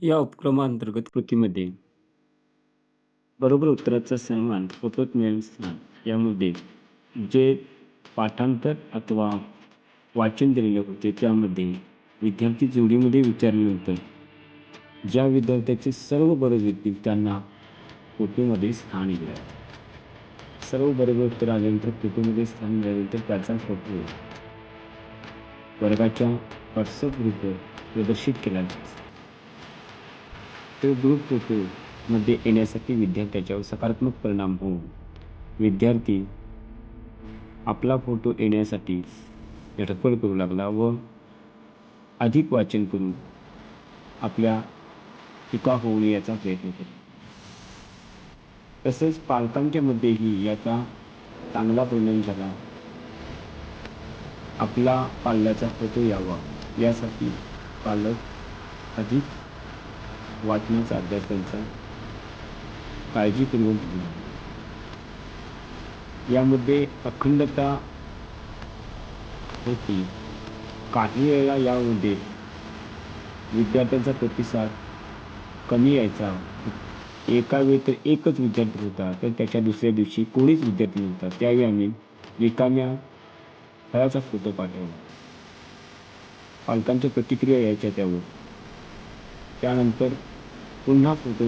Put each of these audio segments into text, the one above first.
या उपक्रमांतर्गत कृतीमध्ये बरोबर उत्तराचा सन्मान फोटोत मिळेल स्थान यामध्ये जे पाठांतर अथवा वाचन दिलेले होते त्यामध्ये विद्यार्थी जोडीमध्ये विचारले होते. ज्या विद्यार्थ्याचे सर्व बरोबर येतील त्यांना फोटोमध्ये स्थान दिलं. सर्व बरोबर उत्तर आल्यानंतर फोटोमध्ये स्थान मिळाल्यानंतर त्याचा फोटो वर्गाच्या व्हॉट्सअप ग्रुपवर प्रदर्शित केला जातो. तर ग्रुप फोटोमध्ये येण्यासाठी विद्यार्थ्याच्यावर सकारात्मक परिणाम होऊन विद्यार्थी आपला फोटो येण्यासाठी धडपड करू लागला व अधिक वाचन करून आपल्या चुका होऊ नये याचा प्रयत्न केला. तसेच पालकांच्या मध्येही याचा चांगला परिणाम झाला. आपला पाल्याचा फोटो यावा यासाठी पालक अधिक वाचनाचा अभ्यास त्यांचा काळजीपूर्वक केला. यामध्ये अखंडता होती. काही वेळेला यामध्ये विद्यार्थ्यांचा प्रतिसाद कमी यायचा. एका वेळी तर एकच विद्यार्थी होता तर त्याच्या दुसऱ्या दिवशी कोणीच विद्यार्थी नव्हता. त्यावेळी आम्ही रिकाम्या फळाचा फोटो पाठवला. पालकांच्या प्रतिक्रिया यायच्या त्यावर. त्यानंतर पुन्हा फोटो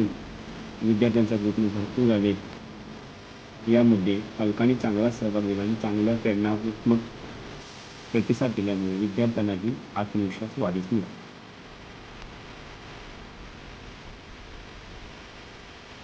विद्यार्थ्यांचा ग्रुपने भरपूर आले. यामध्ये पालकांनी चांगला सहभाग दिला आणि चांगला प्रेरणात्मक प्रतिसाद दिल्यामुळे विद्यार्थ्यांनाही आत्मविश्वास वाढीस मिळाला.